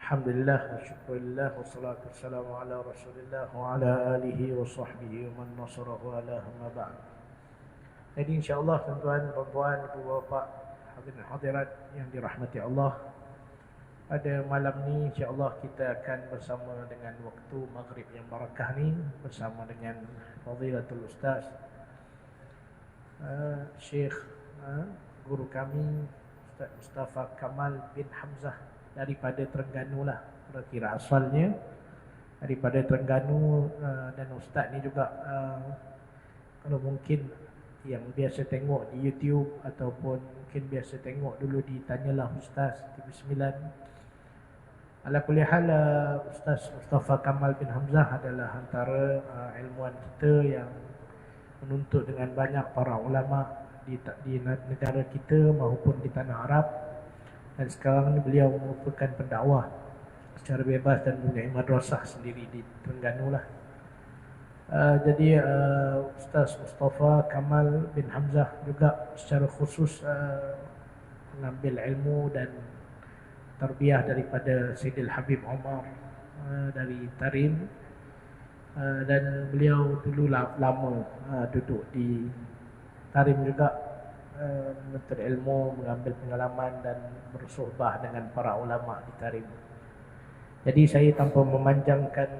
Alhamdulillah, syukurillah, wassalatu wassalamu ala rasulillah wa ala alihi wa sahbihi wa man nasarahu ala ma ba'd. Jadi insyaAllah tuan-tuan, puan-puan, ibu bapa, hadirin hadirat yang dirahmati Allah, pada malam ni insyaAllah kita akan bersama dengan waktu maghrib yang barakah ni, bersama dengan Fadilatul Ustaz Syekh guru kami Ustaz Mustafa Kamal bin Hamzah daripada Terengganu lah, kira-kira asalnya daripada Terengganu. Dan Ustaz ni juga kalau mungkin yang biasa tengok di YouTube ataupun mungkin biasa tengok dulu di Tanyalah Ustaz TV9, ala kulli hal Ustaz Mustafa Kamal bin Hamzah adalah antara ilmuwan kita yang menuntut dengan banyak para ulama di negara kita maupun di tanah Arab. Dan sekarang ni beliau merupakan pendakwah secara bebas dan mempunyai madrasah sendiri di Terengganu lah. Jadi Ustaz Mustafa Kamal bin Hamzah juga secara khusus mengambil ilmu dan tarbiyah daripada Sayyidil Habib Umar dari Tarim. Dan beliau dulu lama duduk di Tarim juga, menuntut ilmu, mengambil pengalaman dan bersuhbah dengan para ulama di Tarim. Jadi saya tanpa memanjangkan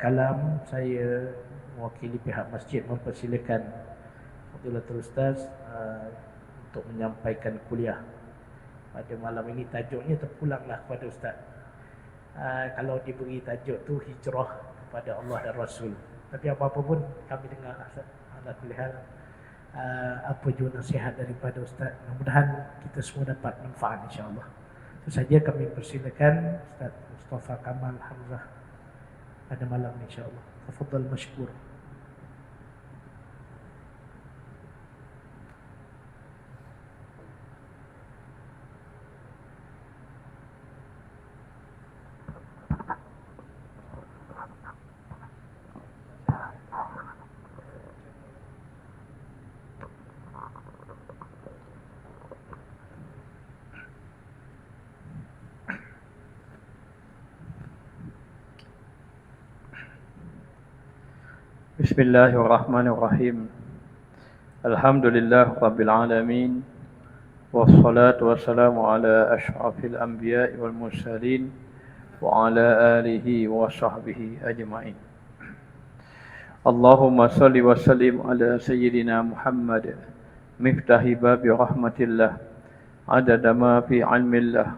kalam, saya mewakili pihak masjid mempersilakan Fadilatul Ustaz untuk menyampaikan kuliah pada malam ini. Tajuknya terpulanglah kepada Ustaz. Kalau diberi tajuk tu hijrah kepada Allah dan Rasul. Tapi apa-apa pun kami dengar ala kulli hal. Apa juga nasihat daripada Ustaz, mudah-mudahan kita semua dapat manfaat insya-Allah. Itu saja kami persilakan Ustaz Mustafa Kamal Hamzah pada malam ini insya-Allah. Tafadhal mashkur. Bismillahirrahmanirrahim. Alhamdulillah Rabbil Alamin. Wassalatu wassalamu ala ashrafil anbiya'i wal mursalin wa ala alihi wa sahbihi ajma'in. Allahumma salli wa sallim ala Sayyidina Muhammad miftahi babi rahmatillah adada ma fi ilmillah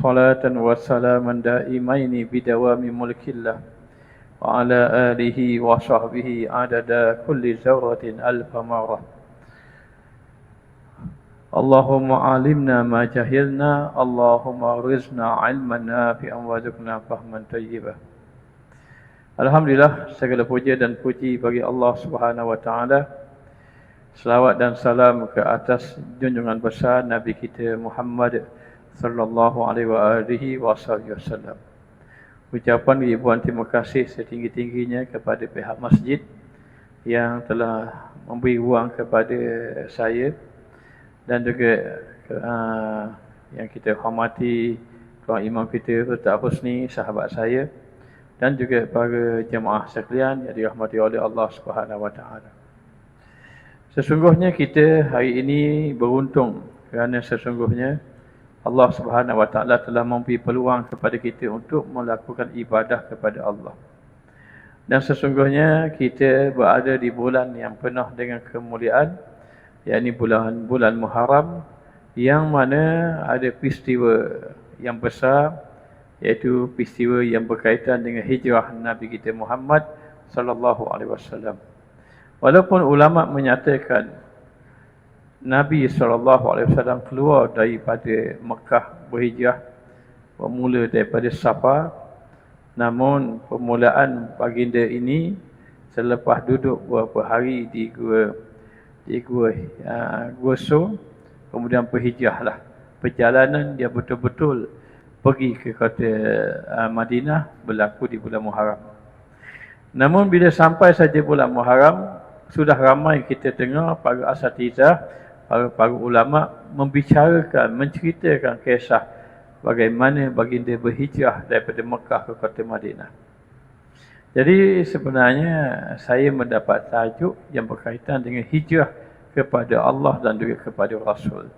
salatan wa salaman daimaini bidawami mulkillah wa ala alihi wa sahbihi adada kulli zawratin alfa marrah. Allahumma alimna ma jahilna, Allahumma rizna ilman nafi'an wa zukna fahman tayyibah. Alhamdulillah, segala puja dan puji bagi Allah Subhanahu wa taala. Selawat dan salam ke atas junjungan besar Nabi kita Muhammad sallallahu alaihi wasallam. Ucapan ribuan terima kasih setinggi-tingginya kepada pihak masjid yang telah memberi ruang kepada saya, dan juga yang kita hormati tuan imam kita Ustaz Husni, sahabat saya, dan juga para jemaah sekalian yang dirahmati oleh Allah Subhanahu wa taala. Sesungguhnya kita hari ini beruntung kerana sesungguhnya Allah Subhanahu wa taala telah memberi peluang kepada kita untuk melakukan ibadah kepada Allah. Dan sesungguhnya kita berada di bulan yang penuh dengan kemuliaan, yakni bulan Muharram, yang mana ada peristiwa yang besar, iaitu peristiwa yang berkaitan dengan hijrah Nabi kita Muhammad sallallahu alaihi wasallam. Walaupun ulama menyatakan Nabi SAW keluar daripada Mekah berhijrah bermula daripada Safar, namun permulaan baginda ini selepas duduk beberapa hari di Gua Sur, kemudian berhijrahlah. Perjalanan dia betul-betul pergi ke kota Madinah berlaku di bulan Muharram. Namun bila sampai saja bulan Muharram, sudah ramai kita dengar para asatizah, para ulama membicarakan, menceritakan kisah bagaimana baginda berhijrah daripada Mekah ke kota Madinah. Jadi sebenarnya saya mendapat tajuk yang berkaitan dengan hijrah kepada Allah dan juga kepada Rasul.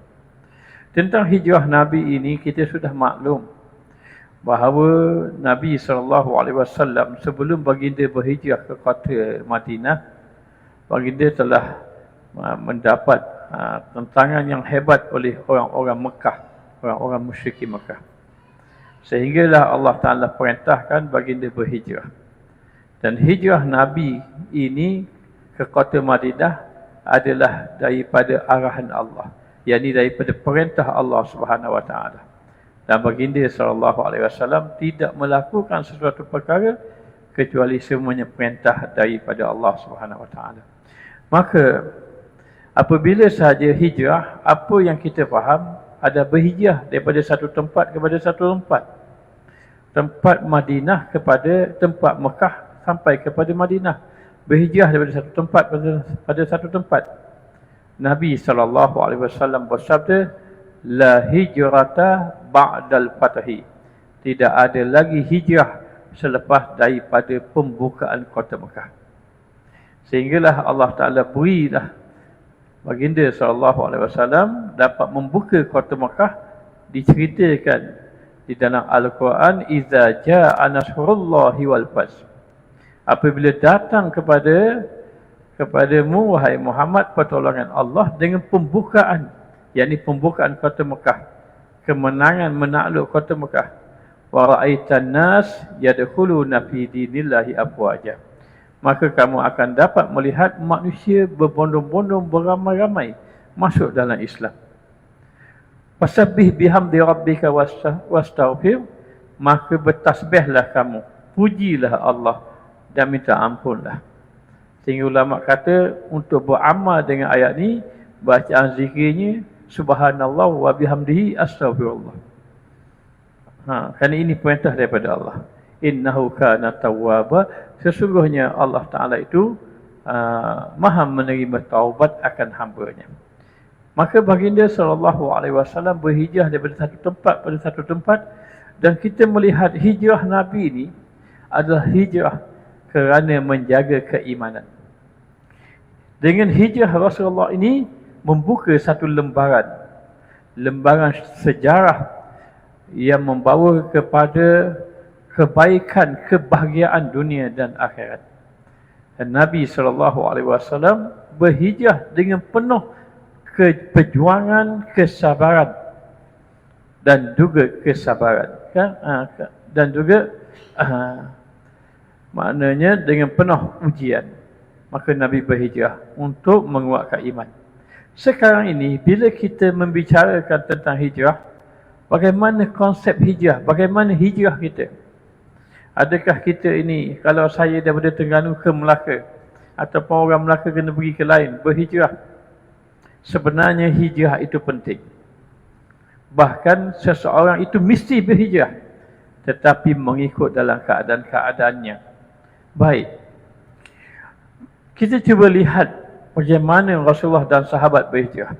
Tentang hijrah Nabi ini kita sudah maklum bahawa Nabi SAW sebelum baginda berhijrah ke kota Madinah, baginda telah mendapat tentangan yang hebat oleh orang-orang Mekah, orang-orang musyrikin Mekah. Sehinggalah Allah Ta'ala perintahkan baginda berhijrah. Dan hijrah Nabi ini ke kota Madinah adalah daripada arahan Allah, yakni daripada perintah Allah Subhanahu Wa Taala. Dan baginda SAW tidak melakukan sesuatu perkara kecuali semuanya perintah daripada Allah Subhanahu Wa Taala. Maka apabila sahaja hijrah, apa yang kita faham ada berhijrah daripada satu tempat kepada satu tempat. Tempat Madinah kepada tempat Mekah sampai kepada Madinah. Berhijrah daripada satu tempat pada satu tempat. Nabi SAW bersabda, la hijrata ba'dal fatahi. Tidak ada lagi hijrah selepas daripada pembukaan kota Mekah. Sehinggalah Allah Ta'ala berilah baginda SAW dapat membuka kota Mekah. Diceritakan di dalam Al-Quran, iza ja'a nasrullahi wal fath. Apabila datang kepadamu wahai Muhammad pertolongan Allah dengan pembukaan, yakni pembukaan kota Mekah, kemenangan menakluk kota Mekah. Wa ra'aitan nas yadkhuluna fi dinillahi afwaja. Maka kamu akan dapat melihat manusia berbondong-bondong, beramai-ramai masuk dalam Islam. Fasabbih bihamdi rabbika wastaghfir. Maka bertasbihlah kamu, pujilah Allah dan minta ampunlah. Sehingga ulama kata untuk beramal dengan ayat ni, bacaan zikirnya subhanallah wa bihamdihi astaghfirullah. Kerana ini perintah daripada Allah. Innahu kana tawwaba. Sesungguhnya Allah Ta'ala itu maha menerima taubat akan hamba-Nya. Maka baginda SAW berhijrah daripada satu tempat pada satu tempat. Dan kita melihat hijrah Nabi ini adalah hijrah kerana menjaga keimanan. Dengan hijrah Rasulullah ini membuka satu lembaran sejarah yang membawa kepada kebaikan, kebahagiaan dunia dan akhirat. Dan Nabi SAW berhijrah dengan penuh perjuangan, kesabaran dan juga kesabaran. Dan juga maknanya dengan penuh ujian. Maka Nabi berhijrah untuk menguatkan iman. Sekarang ini bila kita membicarakan tentang hijrah, bagaimana konsep hijrah? Bagaimana hijrah kita? Adakah kita ini, kalau saya daripada Terengganu ke Melaka, ataupun orang Melaka kena pergi ke lain, berhijrah? Sebenarnya hijrah itu penting. Bahkan seseorang itu mesti berhijrah, tetapi mengikut dalam keadaan-keadaannya. Baik, kita cuba lihat bagaimana Rasulullah dan sahabat berhijrah.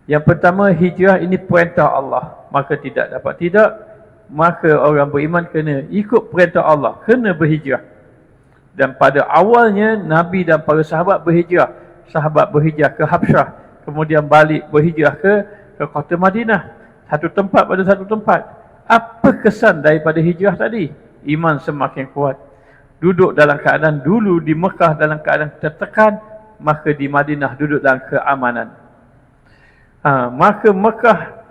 Yang pertama, hijrah ini perintah Allah, maka tidak dapat tidak. Maka orang beriman kena ikut perintah Allah, kena berhijrah. Dan pada awalnya Nabi dan para sahabat berhijrah. Sahabat berhijrah ke Habsyah, kemudian balik berhijrah ke kota Madinah. Satu tempat pada satu tempat. Apa kesan daripada hijrah tadi? Iman semakin kuat. Duduk dalam keadaan dulu di Mekah dalam keadaan tertekan, maka di Madinah duduk dalam keamanan. Maka Mekah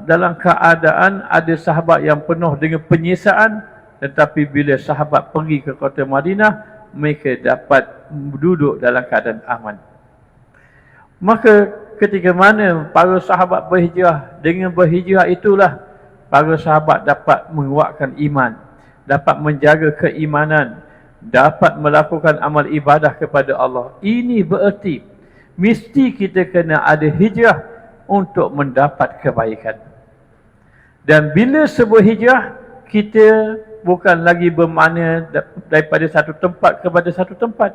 dalam keadaan ada sahabat yang penuh dengan penyiksaan, tetapi bila sahabat pergi ke kota Madinah, mereka dapat duduk dalam keadaan aman. Maka ketika mana para sahabat berhijrah, dengan berhijrah itulah para sahabat dapat menguatkan iman, dapat menjaga keimanan, dapat melakukan amal ibadah kepada Allah. Ini bererti mesti kita kena ada hijrah untuk mendapat kebaikan. Dan bila sebuah hijrah, kita bukan lagi bermakna daripada satu tempat kepada satu tempat.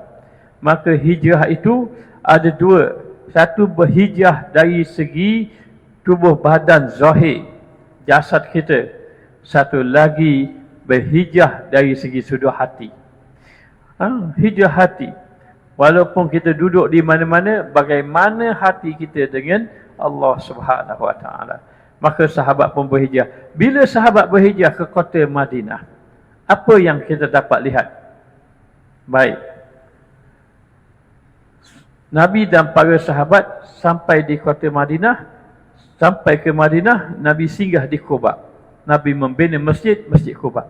Maka hijrah itu ada dua. Satu, berhijrah dari segi tubuh badan zahir, jasad kita, satu lagi berhijrah dari segi sudut hati. Hijrah hati. Walaupun kita duduk di mana-mana, bagaimana hati kita dengan Allah Subhanahu Wa Taala. Maka sahabat pun berhijrah. Bila sahabat berhijrah ke kota Madinah, apa yang kita dapat lihat? Baik. Nabi dan para sahabat sampai di kota Madinah, sampai ke Madinah, Nabi singgah di Quba. Nabi membina masjid, Masjid Quba.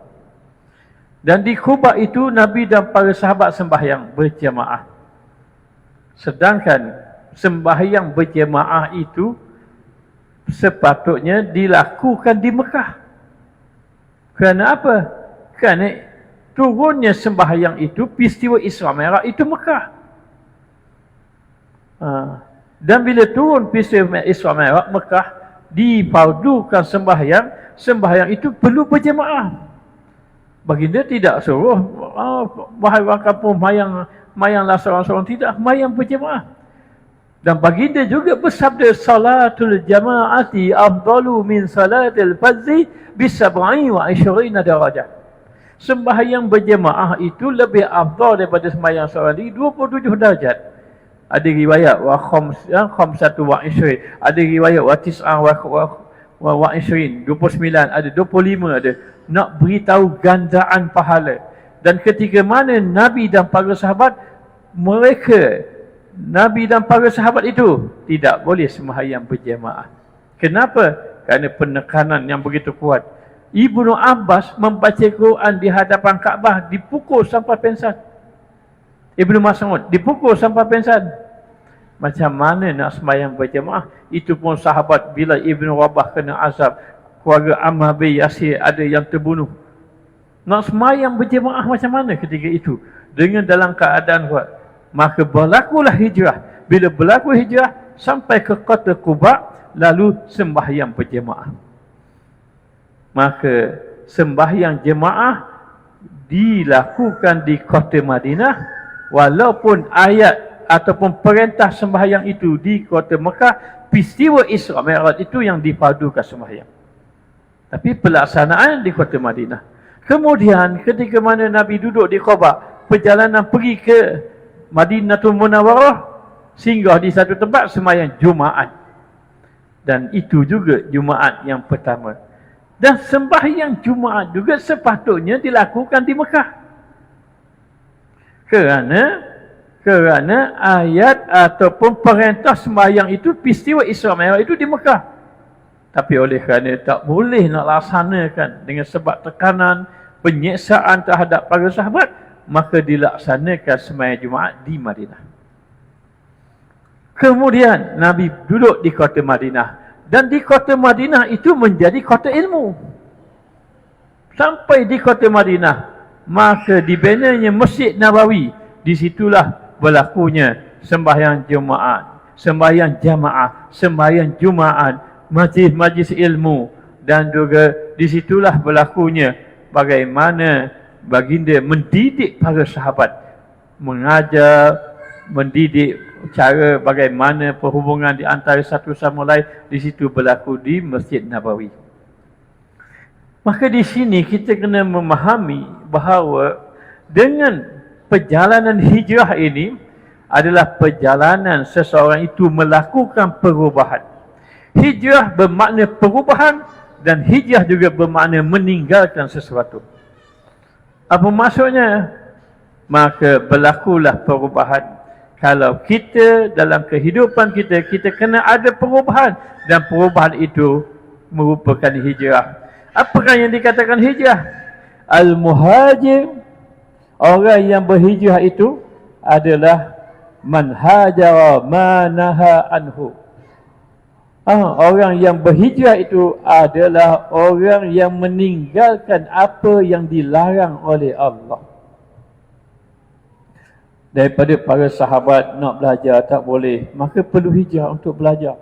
Dan di Quba itu Nabi dan para sahabat sembahyang berjamaah. Sedangkan sembahyang berjamaah itu sepatutnya dilakukan di Mekah. Kerana apa? Kerana turunnya sembahyang itu, peristiwa Isra Mi'raj itu Mekah. Dan bila turun peristiwa Isra Mi'raj Mekah, difardukan sembahyang itu perlu berjamaah. Baginda tidak suruh wahai orang kampung mayanglah seorang-seorang, tidak, mayang berjamaah. Dan baginda juga bersabda, salatul jama'ati afdalu min salatil fardhi bi-sab'i wa 20 darajah. Sembahyang berjamaah itu lebih afdal daripada sembahyang seorang diri 27 darajat. Ada riwayat wa khamsatu wa 20, ada riwayat wa tis'a wa 20, 29, ada 25, ada. Nak beritahu gandaan pahala. Dan ketika mana Nabi dan para sahabat, Nabi dan para sahabat itu tidak boleh sembahyang berjamaah. Kenapa? Kerana penekanan yang begitu kuat. Ibnu Abbas membaca Quran di hadapan Kaabah dipukul sampai pingsan. Ibnu Mas'ud dipukul sampai pingsan. Macam mana nak sembahyang berjamaah? Itu pun sahabat, bila Ibnu Rabah kena azab, keluarga Ammar bin Yasir ada yang terbunuh. Nak sembahyang berjamaah macam mana ketika itu? Dengan dalam keadaan kuat. Maka berlakulah hijrah. Bila berlaku hijrah sampai ke kota Quba, lalu sembahyang berjamaah. Maka sembahyang jemaah dilakukan di kota Madinah, walaupun ayat ataupun perintah sembahyang itu di kota Mekah, peristiwa Isra Mi'raj itu yang dipadukan sembahyang. Tapi pelaksanaan di kota Madinah. Kemudian ketika mana Nabi duduk di Quba, perjalanan pergi ke Madinatul Munawwarah, singgah di satu tempat sembahyang Jumaat. Dan itu juga Jumaat yang pertama. Dan sembahyang Jumaat juga sepatutnya dilakukan di Mekah. Kerana ayat ataupun perintah sembahyang itu, peristiwa Isra Mi'raj itu di Mekah. Tapi oleh kerana tak boleh nak laksanakan dengan sebab tekanan, penyiksaan terhadap para sahabat, maka dilaksanakan sembahyang Jumaat di Madinah. Kemudian Nabi duduk di kota Madinah. Dan di kota Madinah itu menjadi kota ilmu. Sampai di kota Madinah, maka dibinanya Masjid Nabawi. Disitulah berlakunya sembahyang Jumaat, sembahyang jamaah, sembahyang Jumaat, majlis-majlis ilmu. Dan juga disitulah berlakunya bagaimana baginda mendidik para sahabat, mengajar, mendidik cara bagaimana perhubungan di antara satu sama lain. Di situ berlaku di Masjid Nabawi. Maka di sini kita kena memahami bahawa dengan perjalanan hijrah ini adalah perjalanan seseorang itu melakukan perubahan. Hijrah bermakna perubahan dan hijrah juga bermakna meninggalkan sesuatu. Apa maksudnya? Maka berlakulah perubahan. Kalau kita dalam kehidupan kita, kita kena ada perubahan. Dan perubahan itu merupakan hijrah. Apakah yang dikatakan hijrah? Al-muhajir, orang yang berhijrah itu adalah man hajara ma naha anhu. Orang yang berhijrah itu adalah orang yang meninggalkan apa yang dilarang oleh Allah. Daripada para sahabat nak belajar tak boleh, maka perlu hijrah untuk belajar.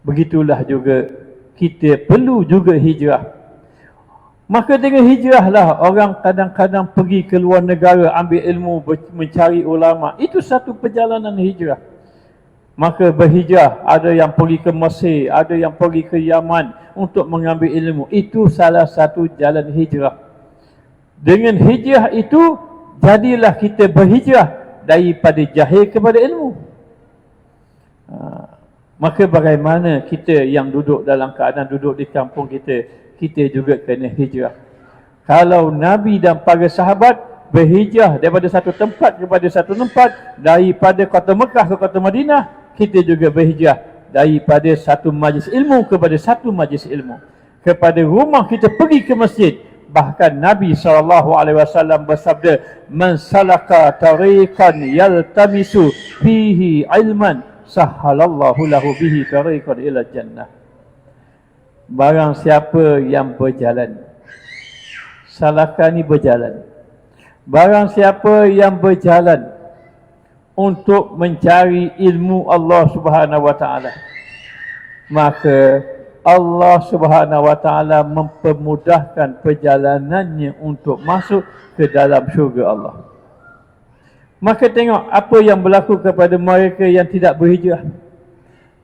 Begitulah juga kita perlu juga hijrah. Maka dengan hijrahlah orang kadang-kadang pergi ke luar negara ambil ilmu, mencari ulama. Itu satu perjalanan hijrah. Maka berhijrah, ada yang pergi ke Mesir, ada yang pergi ke Yaman untuk mengambil ilmu. Itu salah satu jalan hijrah. Dengan hijrah itu, jadilah kita berhijrah daripada jahil kepada ilmu. Maka bagaimana kita yang duduk dalam keadaan duduk di kampung kita juga kena hijrah. Kalau Nabi dan para sahabat berhijrah daripada satu tempat kepada satu tempat, daripada kota Mekah ke kota Madinah, kita juga berhijrah daripada satu majlis ilmu kepada satu majlis ilmu. Kepada rumah kita pergi ke masjid. Bahkan Nabi SAW bersabda, "Man salaka tariqan yaltamisu fihi ilman, sahhalallahu lahu bihi tariqan ila jannah." Barang siapa yang berjalan, salaka ni berjalan. Barang siapa yang berjalan untuk mencari ilmu Allah Subhanahu wa taala, maka Allah Subhanahu wa taala mempermudahkan perjalanannya untuk masuk ke dalam syurga Allah. Maka tengok apa yang berlaku kepada mereka yang tidak berhijrah.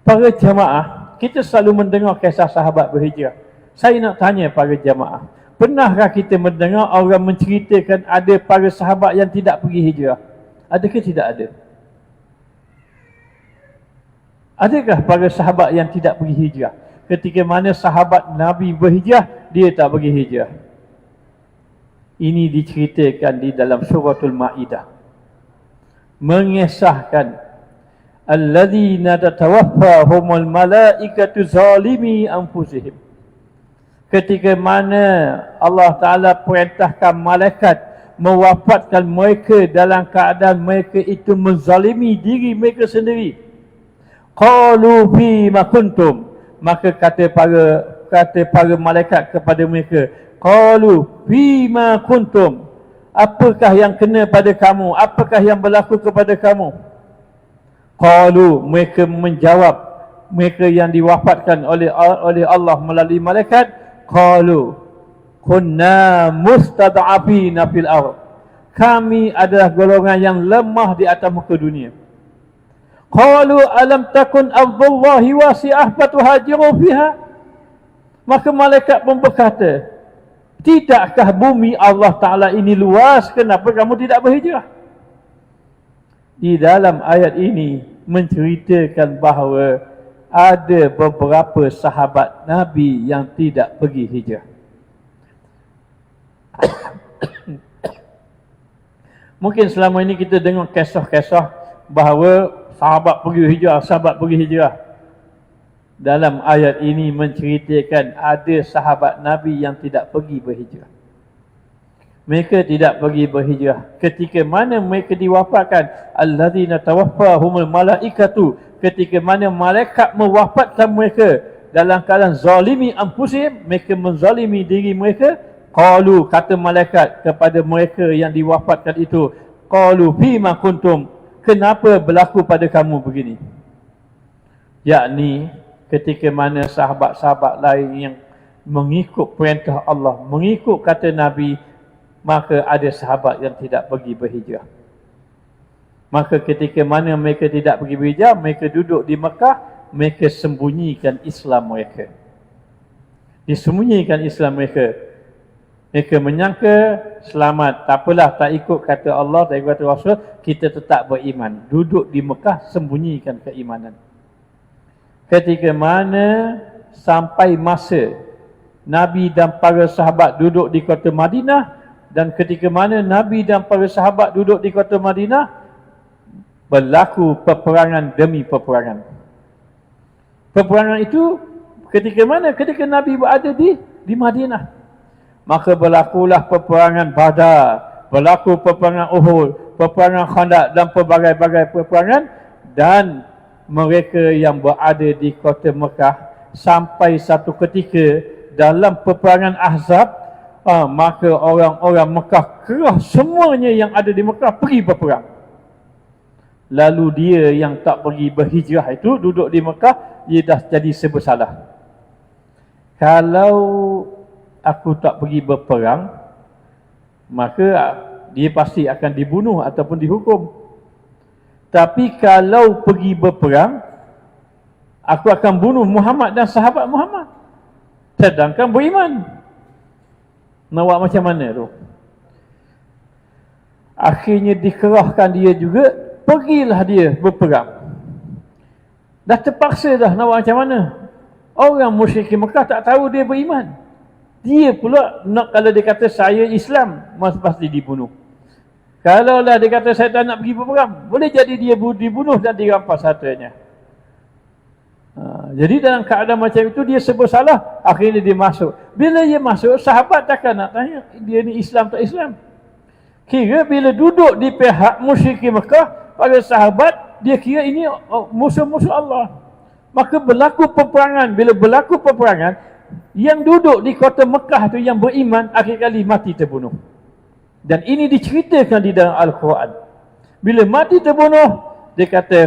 Para jamaah, kita selalu mendengar kisah sahabat berhijrah. Saya nak tanya para jamaah, pernahkah kita mendengar orang menceritakan ada para sahabat yang tidak pergi hijrah? Adakah tidak ada? Adakah para sahabat yang tidak pergi hijrah? Ketika mana sahabat Nabi berhijrah, dia tak pergi hijrah. Ini diceritakan di dalam suratul Ma'idah. Mengesahkan alladzina tatawaffahumul malaikatu zalimi anfusihim. Ketika mana Allah Ta'ala perintahkan malaikat mewafatkan mereka dalam keadaan mereka itu menzalimi diri mereka sendiri. Qalu fima kuntum, maka kata para malaikat kepada mereka, qalu fima kuntum, apakah yang kena pada kamu, apakah yang berlaku kepada kamu? Qalu, mereka menjawab, mereka yang diwafatkan oleh Allah melalui malaikat, qalu kunna mustad'afina fil ardh, kami adalah golongan yang lemah di atas muka dunia. Qalu alam takun ardullahi wasi'ah fatuhajiru fiha, maka malaikat pun berkata, tidakkah bumi Allah Ta'ala ini luas, kenapa kamu tidak berhijrah? Di dalam ayat ini menceritakan bahawa ada beberapa sahabat Nabi yang tidak pergi hijrah. Mungkin selama ini kita dengar kisah-kisah bahawa sahabat pergi hijrah. Dalam ayat ini menceritakan ada sahabat Nabi yang tidak pergi berhijrah. Mereka tidak pergi berhijrah. Ketika mana mereka diwafatkan, alladzina tawaffahumul malaikatu, ketika mana malaikat mewafatkan mereka dalam keadaan zalimi anfusihim, mereka menzalimi diri mereka. Qalu, kata malaikat kepada mereka yang diwafatkan itu, qalu fima kuntum, kenapa berlaku pada kamu begini? Yakni ketika mana sahabat-sahabat lain yang mengikut perintah Allah, mengikut kata Nabi, maka ada sahabat yang tidak pergi berhijrah. Maka ketika mana mereka tidak pergi berhijrah, mereka duduk di Mekah, mereka sembunyikan Islam mereka. Disembunyikan Islam mereka. Mereka menyangka selamat, tak apalah, tak ikut kata Allah, tak ikut kata Rasul, kita tetap beriman. Duduk di Mekah, sembunyikan keimanan. Ketika mana sampai masa Nabi dan para sahabat duduk di kota Madinah, dan ketika mana Nabi dan para sahabat duduk di kota Madinah, berlaku peperangan demi peperangan. Peperangan itu ketika mana? Ketika Nabi berada di Madinah. Maka berlakulah peperangan Badar, berlaku peperangan Uhud, peperangan Khandaq dan pelbagai-bagai peperangan. Dan mereka yang berada di kota Mekah, sampai satu ketika dalam peperangan Ahzab, maka orang-orang Mekah kerah semuanya yang ada di Mekah pergi berperang. Lalu dia yang tak pergi berhijrah itu duduk di Mekah, dia dah jadi serba salah. Kalau aku tak pergi berperang, maka dia pasti akan dibunuh ataupun dihukum. Tapi kalau pergi berperang, aku akan bunuh Muhammad dan sahabat Muhammad. Sedangkan beriman. Nak buat macam mana tu? Akhirnya dikerahkan dia juga, pergilah dia berperang. Dah terpaksa dah, nak buat macam mana? Orang musyrik Mekah tak tahu dia beriman. Dia pula nak, kalau dia kata saya Islam, pasti dibunuh. Kalau lah dia kata saya tak nak pergi berperang, boleh jadi dia dibunuh dan dirampas hartanya. Jadi dalam keadaan macam itu dia serba salah. Akhirnya dia masuk. Bila dia masuk, sahabat takkan nak tanya dia ni Islam tak Islam. Kira bila duduk di pihak musyrik Mekah, pada sahabat dia kira ini musuh-musuh Allah. Maka berlaku peperangan. Bila berlaku peperangan, yang duduk di kota Mekah tu yang beriman akhir kali mati terbunuh. Dan ini diceritakan di dalam Al-Quran. Bila mati terbunuh, dia kata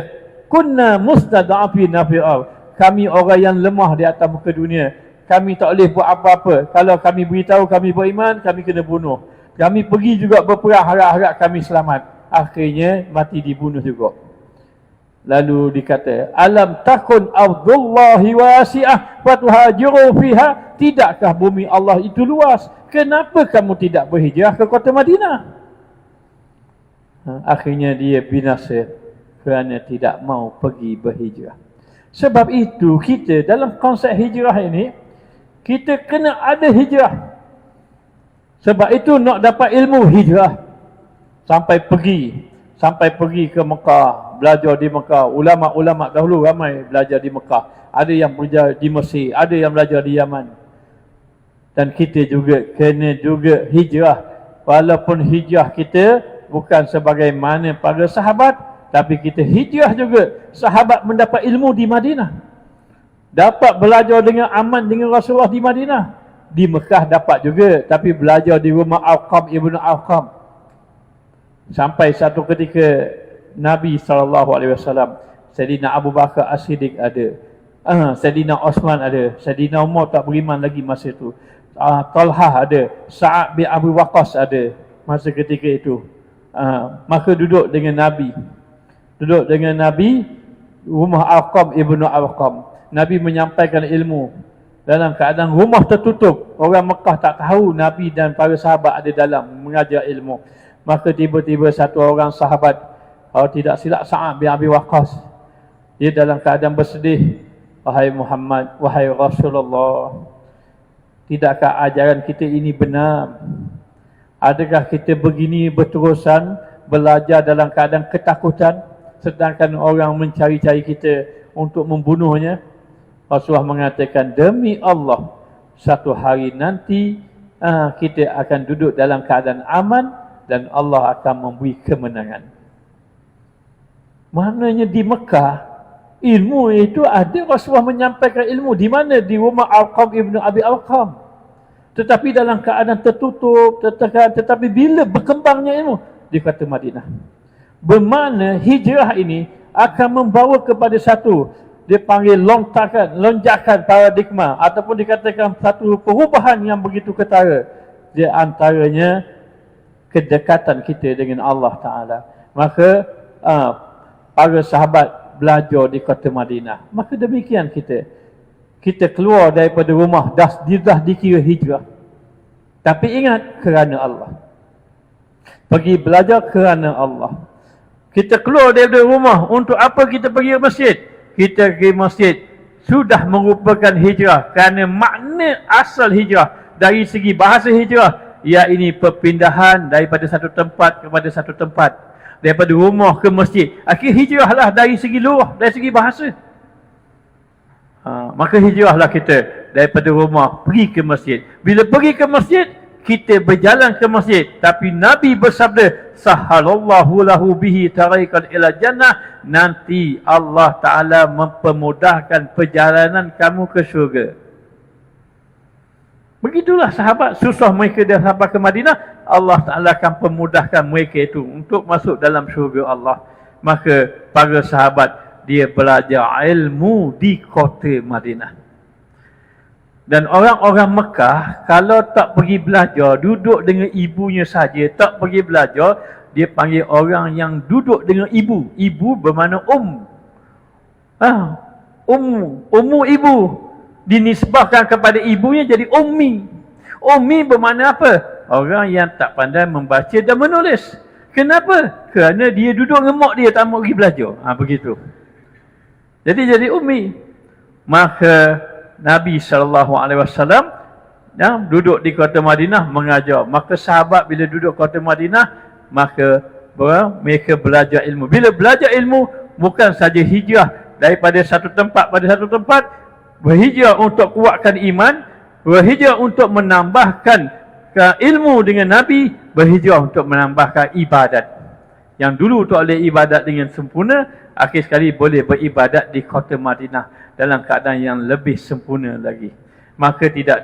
kunna mustada'afin fil ardh. Kami orang yang lemah di atas muka dunia. Kami tak boleh buat apa-apa. Kalau kami beritahu kami beriman, kami kena bunuh. Kami pergi juga berperang, harap-harap kami selamat. Akhirnya mati dibunuh juga. Lalu dikata, alam takun ardullahi wasi'ah fatuhajiru fiha. Tidakkah bumi Allah itu luas? Kenapa kamu tidak berhijrah ke kota Madinah? Akhirnya dia binasa kerana tidak mau pergi berhijrah. Sebab itu kita dalam konsep hijrah ini, kita kena ada hijrah. Sebab itu nak dapat ilmu hijrah. Sampai pergi ke Mekah, belajar di Mekah. Ulama-ulama dahulu ramai belajar di Mekah. Ada yang belajar di Mesir, ada yang belajar di Yaman. Dan kita juga kena juga hijrah. Walaupun hijrah kita bukan sebagaimana para sahabat, tapi kita hijrah juga. Sahabat mendapat ilmu di Madinah, dapat belajar dengan aman dengan Rasulullah di Madinah. Di Mekah dapat juga, tapi belajar di rumah Arqam ibnu Arqam. Sampai satu ketika Nabi SAW, Sayyidina Abu Bakar As-Siddiq ada, Sayyidina Osman ada, Sayyidina Umar tak beriman lagi masa itu, Talhah ada, Sa'ad bin Abu Waqqas ada masa ketika itu. Maka duduk dengan Nabi rumah Arqam ibnu Arqam. Nabi menyampaikan ilmu dalam keadaan rumah tertutup. Orang Mekah tak tahu Nabi dan para sahabat ada dalam mengajar ilmu. Maka tiba-tiba satu orang sahabat, kalau tidak silap Sa'ad bin Abi Waqqas, dia dalam keadaan bersedih, wahai Muhammad, wahai Rasulullah, tidakkah ajaran kita ini benar? Adakah kita begini berterusan belajar dalam keadaan ketakutan, sedangkan orang mencari-cari kita untuk membunuhnya? Rasulullah mengatakan, demi Allah, satu hari nanti kita akan duduk dalam keadaan aman dan Allah akan memberi kemenangan. Maknanya di Mekah ilmu itu ada. Rasulullah menyampaikan ilmu di mana? Di rumah Arqam ibnu Abi Arqam. Tetapi dalam keadaan tertutup, tetapi bila berkembangnya ilmu di kota Madinah. Bermakna hijrah ini akan membawa kepada satu, dia panggil lonjakan paradigma, ataupun dikatakan satu perubahan yang begitu ketara. Di antaranya kedekatan kita dengan Allah Ta'ala. Maka para sahabat belajar di kota Madinah. Maka demikian kita keluar daripada rumah, dah dikira hijrah. Tapi ingat, kerana Allah. Pergi belajar kerana Allah. Kita keluar daripada rumah, untuk apa kita pergi ke masjid? Kita pergi masjid sudah merupakan hijrah. Kerana makna asal hijrah dari segi bahasa hijrah, iaitu perpindahan daripada satu tempat kepada satu tempat. Daripada rumah ke masjid. Akhir hijrahlah dari segi luar, dari segi bahasa. Maka hijrahlah kita daripada rumah pergi ke masjid. Bila pergi ke masjid, kita berjalan ke masjid. Tapi Nabi bersabda, sahalallahu lahu bihi tariqan ila jannah. Nanti Allah Ta'ala mempermudahkan perjalanan kamu ke syurga. Begitulah sahabat, susah mereka dah sampai ke Madinah, Allah Ta'ala akan permudahkan mereka itu untuk masuk dalam syurga Allah. Maka para sahabat, dia belajar ilmu di kota Madinah. Dan orang-orang Mekah, kalau tak pergi belajar, duduk dengan ibunya saja, tak pergi belajar, dia panggil orang yang duduk dengan ibu. Ibu bermakna ummu ibu. Dinisbahkan kepada ibunya jadi ummi. Ummi bermakna apa? Orang yang tak pandai membaca dan menulis. Kenapa? Kerana dia duduk dengan mak dia, tak mau pergi belajar. Begitu. Jadi ummi. Maka Nabi SAW duduk di kota Madinah mengajar. Maka sahabat bila duduk kota Madinah, maka mereka belajar ilmu. Bila belajar ilmu, bukan saja hijrah daripada satu tempat pada satu tempat, berhijrah untuk kuatkan iman, berhijrah untuk menambahkan ilmu dengan Nabi, berhijrah untuk menambahkan ibadat. Yang dulu tak boleh ibadat dengan sempurna, akhir sekali boleh beribadat di kota Madinah dalam keadaan yang lebih sempurna lagi. Maka tidak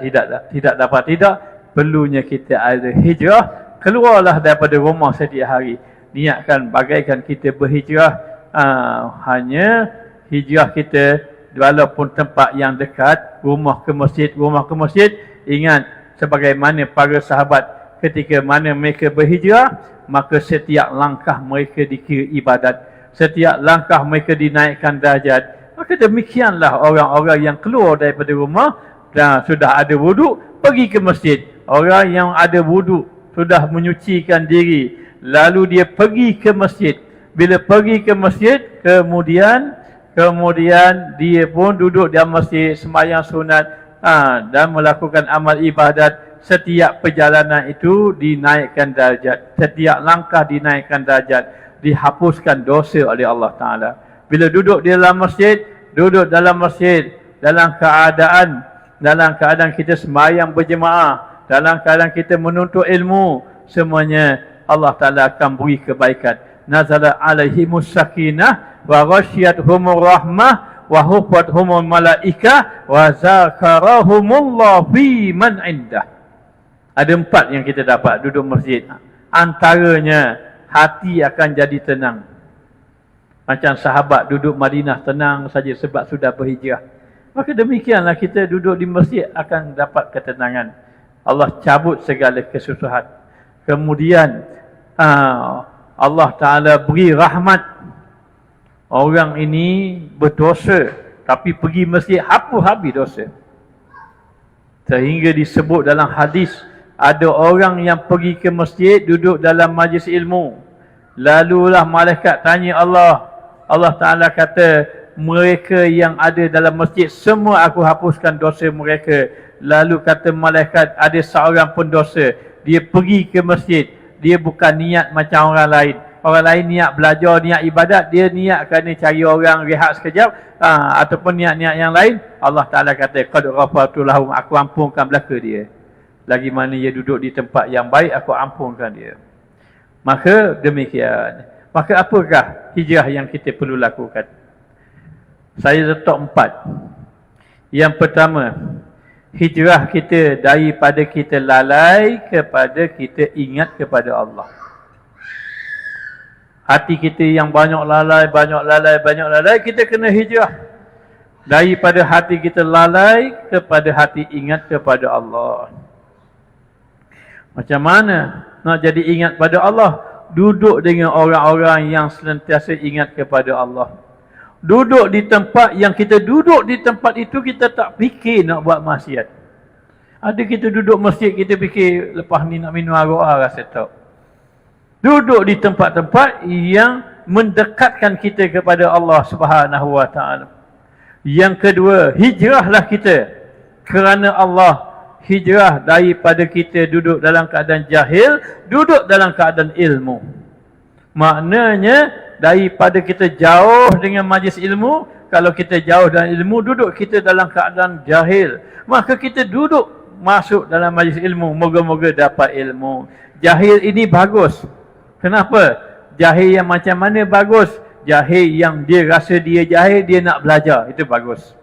perlunya kita ada hijrah. Keluarlah daripada rumah setiap hari. Niatkan bagaikan kita berhijrah. Hanya hijrah kita walaupun tempat yang dekat, rumah ke masjid. Ingat, sebagaimana para sahabat ketika mana mereka berhijrah, maka setiap langkah mereka dikira ibadat. Setiap langkah mereka dinaikkan darjat. Maka demikianlah orang-orang yang keluar daripada rumah dan sudah ada wuduk, pergi ke masjid. Orang yang ada wuduk, sudah menyucikan diri, lalu dia pergi ke masjid. Bila pergi ke masjid, kemudian dia pun duduk di masjid, sembahyang sunat dan melakukan amal ibadat. Setiap perjalanan itu dinaikkan darjat. Setiap langkah dinaikkan darjat. Dihapuskan dosa oleh Allah Ta'ala. Bila duduk di dalam masjid, dalam keadaan kita sembahyang berjemaah, dalam keadaan kita menuntut ilmu, semuanya Allah Ta'ala akan beri kebaikan. Nazala alaihimus sakinah wa ghasyiyatuhumur rahmah wa hufathumul malaikah wa zakarahumullah fi man indah. Ada 4 yang kita dapat duduk masjid. Antaranya, hati akan jadi tenang. Macam sahabat duduk Madinah tenang saja sebab sudah berhijrah. Maka demikianlah kita duduk di masjid akan dapat ketenangan. Allah cabut segala kesusahan. Kemudian Allah Ta'ala beri rahmat. Orang ini berdosa, tapi pergi masjid hapus habis dosa. Sehingga disebut dalam hadis, ada orang yang pergi ke masjid, duduk dalam majlis ilmu. Lalulah malaikat tanya Allah. Allah Ta'ala kata, mereka yang ada dalam masjid, semua aku hapuskan dosa mereka. Lalu kata malaikat, ada seorang pendosa. Dia pergi ke masjid. Dia bukan niat macam orang lain. Orang lain niat belajar, niat ibadat. Dia niat kerana cari orang rehat sekejap. Ataupun niat-niat yang lain. Allah Ta'ala kata, qad ghafartu lahum, aku ampunkan belaka dia. Lagi mana dia duduk di tempat yang baik, aku ampunkan dia. Maka demikian. Maka apakah hijrah yang kita perlu lakukan? Saya letak 4. Yang pertama, hijrah kita daripada kita lalai kepada kita ingat kepada Allah. Hati kita yang banyak lalai, kita kena hijrah. Daripada hati kita lalai kepada hati ingat kepada Allah. Macam mana nak jadi ingat pada Allah? Duduk dengan orang-orang yang senantiasa ingat kepada Allah. Duduk di tempat yang kita duduk di tempat itu, kita tak fikir nak buat maksiat. Ada kita duduk masjid, kita fikir lepas ni nak minum arak rasa tak. Duduk di tempat-tempat yang mendekatkan kita kepada Allah Subhanahu Wa Taala. Yang kedua, hijrahlah kita kerana Allah. Hijrah daripada kita duduk dalam keadaan jahil, duduk dalam keadaan ilmu. Maknanya daripada kita jauh dengan majlis ilmu, kalau kita jauh dari ilmu, duduk kita dalam keadaan jahil, maka kita duduk masuk dalam majlis ilmu, moga-moga dapat ilmu. Jahil ini bagus. Kenapa? Jahil yang macam mana bagus? Jahil yang dia rasa dia jahil, dia nak belajar, itu bagus.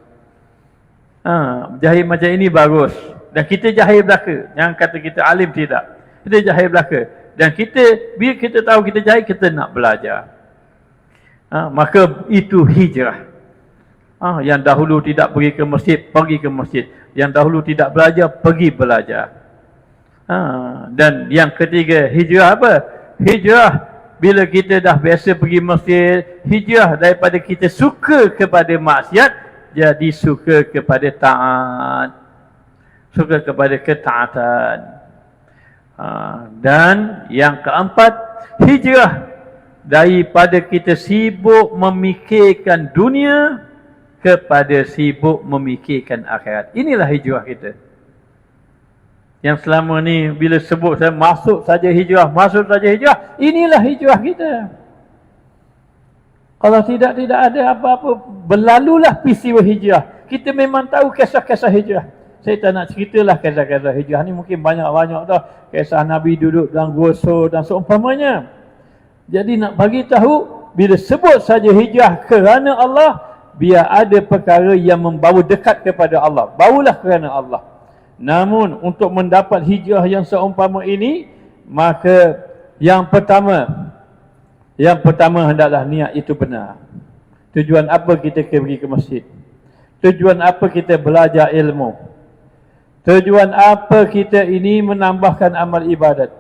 Jahil macam ini bagus. Dan kita jahil belaka. Jangan kata kita alim, tidak. Kita jahil belaka. Dan kita, bila kita tahu kita jahil, kita nak belajar. Maka itu hijrah. Yang dahulu tidak pergi ke masjid, pergi ke masjid. Yang dahulu tidak belajar, pergi belajar. Dan yang ketiga, hijrah apa? Hijrah bila kita dah biasa pergi masjid, hijrah daripada kita suka kepada maksiat, jadi suka kepada taat. Suka kepada ketaatan. Dan yang keempat, hijrah daripada kita sibuk memikirkan dunia kepada sibuk memikirkan akhirat. Inilah hijrah kita. Yang selama ni bila sebut saya masuk saja hijrah, inilah hijrah kita. Kalau tidak ada apa-apa, berlalulah peristiwa hijrah. Kita memang tahu kisah-kisah hijrah. Saya tak nak ceritalah kisah-kisah hijrah ni, mungkin banyak-banyak dah. Kisah Nabi duduk dalam gua Sur dan seumpamanya. Jadi nak bagi tahu, bila sebut saja hijrah kerana Allah, biar ada perkara yang membawa dekat kepada Allah, barulah kerana Allah. Namun untuk mendapat hijrah yang seumpama ini, maka yang pertama hendaklah niat itu benar. Tujuan apa kita pergi ke masjid? Tujuan apa kita belajar ilmu? Tujuan apa kita ini menambahkan amal ibadat?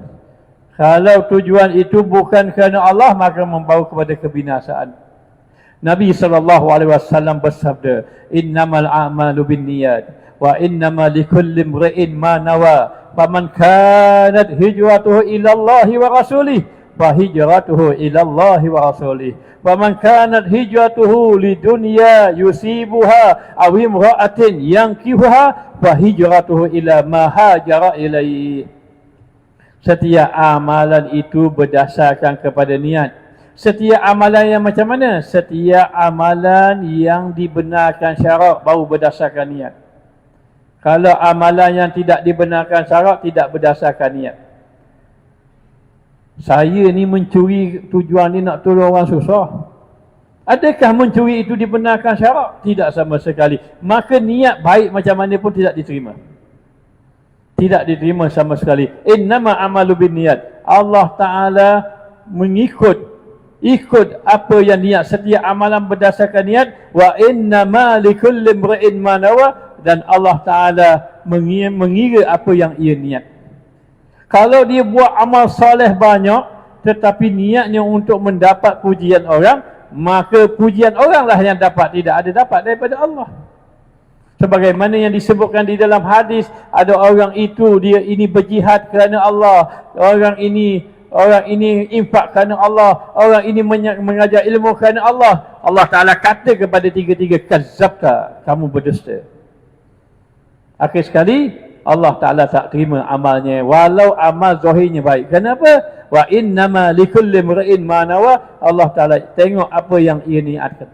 Kalau tujuan itu bukan kerana Allah, maka membawa kepada kebinasaan. Nabi SAW bersabda, innamal a'malu binniyat wa innama likulli imri'in ma nawa, faman kanat hijratuhu ila Allah wa rasulih fa hijratuhu ila Allah wa rasulih, faman kanat hijratuhu lidunya yusibuha aw imra'atin yankihuha fa hijratuhu ila ma hajara ilaih. Setiap amalan itu berdasarkan kepada niat. Setiap amalan yang macam mana? Setiap amalan yang dibenarkan syarak baru berdasarkan niat. Kalau amalan yang tidak dibenarkan syarak, tidak berdasarkan niat. Saya ni mencuri tujuan ni nak tolong orang susah. Adakah mencuri itu dibenarkan syarak? Tidak sama sekali. Maka niat baik macam mana pun tidak diterima. Tidak diterima sama sekali. Innama amalu bin niat. Allah Ta'ala mengikut apa yang niat. Setiap amalan berdasarkan niat. Wa innama likulli imri'in ma nawa. Dan Allah Ta'ala mengira apa yang ia niat. Kalau dia buat amal soleh banyak, tetapi niatnya untuk mendapat pujian orang, maka pujian oranglah yang dapat, tidak ada dapat daripada Allah. Sebagaimana yang disebutkan di dalam hadis, ada orang itu dia ini berjihad kerana Allah, orang ini infak kerana Allah, orang ini mengajar ilmu kerana Allah. Allah Ta'ala kata kepada tiga-tiga, kazzabta, kamu berdusta. Akhir sekali Allah Ta'ala tak terima amalnya, walau amal zahirnya baik. Kenapa? Wa innama likulli imri'in ma nawa. Allah Ta'ala tengok apa yang ia niatkan.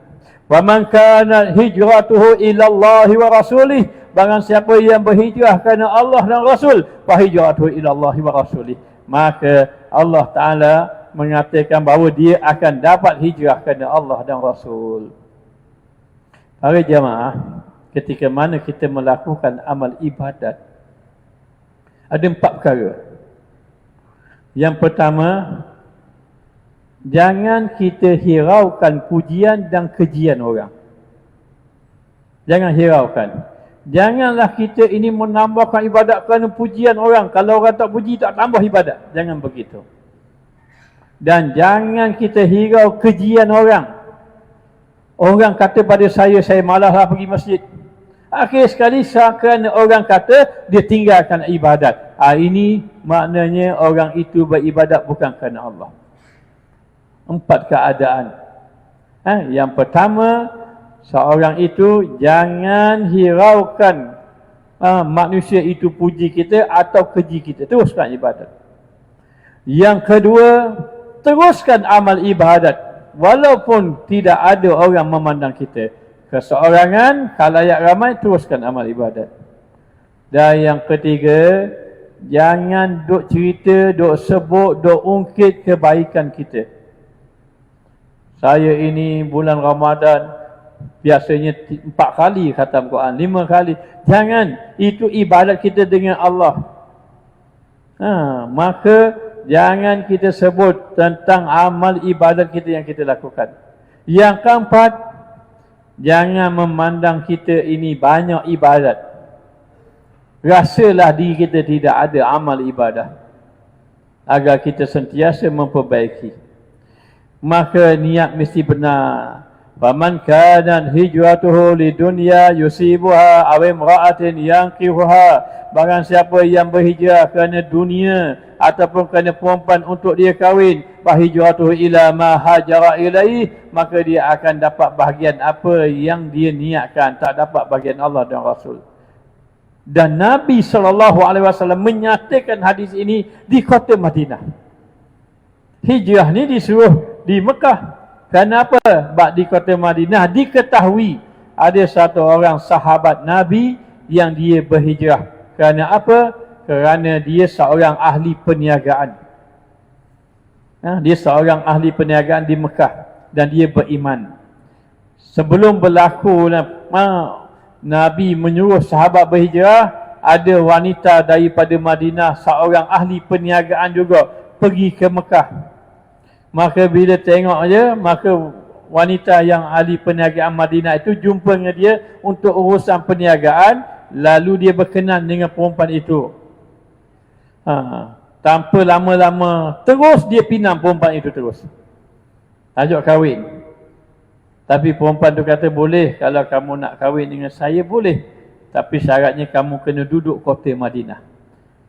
Wa man kana hijratuhu ila Allah wa rasulih, barang siapa yang berhijrah kerana Allah dan Rasul, fa hijratuhu ila Allah wa rasulih, maka Allah Ta'ala mengatakan bahawa dia akan dapat hijrah kerana Allah dan Rasul. Para jemaah, ketika mana kita melakukan amal ibadat, ada 4 perkara. Yang pertama, jangan kita hiraukan pujian dan kejian orang. Jangan hiraukan. Janganlah kita ini menambahkan ibadat kerana pujian orang. Kalau orang tak puji, tak tambah ibadat. Jangan begitu. Dan jangan kita hirau kejian orang. Orang kata pada saya malaslah pergi masjid. Akhir sekali kerana orang kata, dia tinggalkan ibadat. Ini maknanya orang itu beribadat bukan kerana Allah. 4 keadaan. Yang pertama, seorang itu jangan hiraukan manusia itu puji kita atau keji kita. Teruskan ibadat. Yang kedua, teruskan amal ibadat walaupun tidak ada orang memandang kita. Keseorangan, khalayak ramai, teruskan amal ibadat. Dan yang ketiga, jangan duk cerita, duk sebut, duk ungkit kebaikan kita. Saya ini bulan Ramadan biasanya 4 kali khatam Quran, 5 kali. Jangan, itu ibadat kita dengan Allah. Maka jangan kita sebut tentang amal ibadat kita yang kita lakukan. Yang keempat, jangan memandang kita ini banyak ibadat. Rasalah diri kita tidak ada amal ibadah, agar kita sentiasa memperbaiki. maka niat mesti benar. Faman kanat hijratuhu lidunya yusibuha aw imra'atin yankihuha, barang siapa yang berhijrah kerana dunia ataupun kerana perempuan untuk dia kahwin, fahijratuhu ila ma hajara ilaih, maka dia akan dapat bahagian apa yang dia niatkan, tak dapat bahagian Allah dan Rasul. Dan Nabi SAW menyatakan hadis ini di kota Madinah. Hijrah ni disuruh di Mekah. Kenapa? Sebab di kota Madinah diketahui ada satu orang sahabat Nabi yang dia berhijrah. Kerana apa? Kerana dia seorang ahli perniagaan. Dia seorang ahli perniagaan di Mekah dan dia beriman. Sebelum berlaku Nabi menyuruh sahabat berhijrah, ada wanita daripada Madinah, seorang ahli perniagaan juga, pergi ke Mekah. Maka bila tengok je, maka wanita yang ahli perniagaan Madinah itu jumpa dengan dia untuk urusan perniagaan, lalu dia berkenan dengan perempuan itu. Tanpa lama-lama, terus dia pinang perempuan itu terus. Ajak kahwin. Tapi perempuan tu kata, boleh, kalau kamu nak kahwin dengan saya, boleh. Tapi syaratnya kamu kena duduk kota Madinah.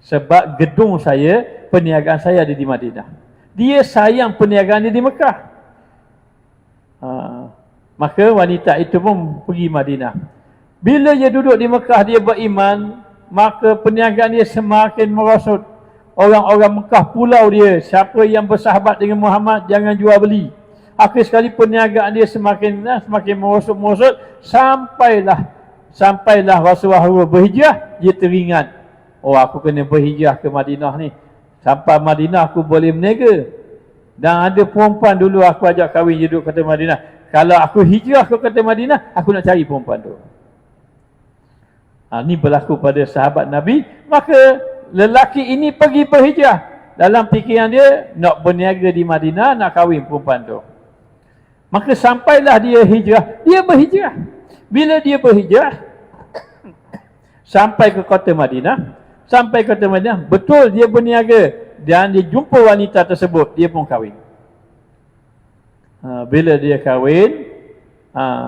Sebab gedung saya, perniagaan saya ada di Madinah. Dia sayang perniagaan dia di Mekah. Maka wanita itu pun pergi Madinah. Bila dia duduk di Mekah, dia beriman, maka perniagaan dia semakin merosot. Orang-orang Mekah pulau dia, siapa yang bersahabat dengan Muhammad, jangan jual beli. Akhir sekali perniagaan dia semakin merosot, sampailah Rasulullah berhijrah, dia teringat, oh aku kena berhijrah ke Madinah ni. Sampai Madinah aku boleh berniaga. Dan ada perempuan dulu aku ajak kahwin, dia duduk kota Madinah. Kalau aku hijrah ke kota Madinah, aku nak cari perempuan tu. Ini berlaku pada sahabat Nabi. Maka lelaki ini pergi berhijrah. Dalam fikiran dia, nak berniaga di Madinah, nak kahwin perempuan tu. Maka sampailah dia hijrah. Dia berhijrah. Bila dia berhijrah, sampai ke kota Madinah, betul dia berniaga. Dan dia jumpa wanita tersebut, dia pun kahwin. Bila dia kahwin,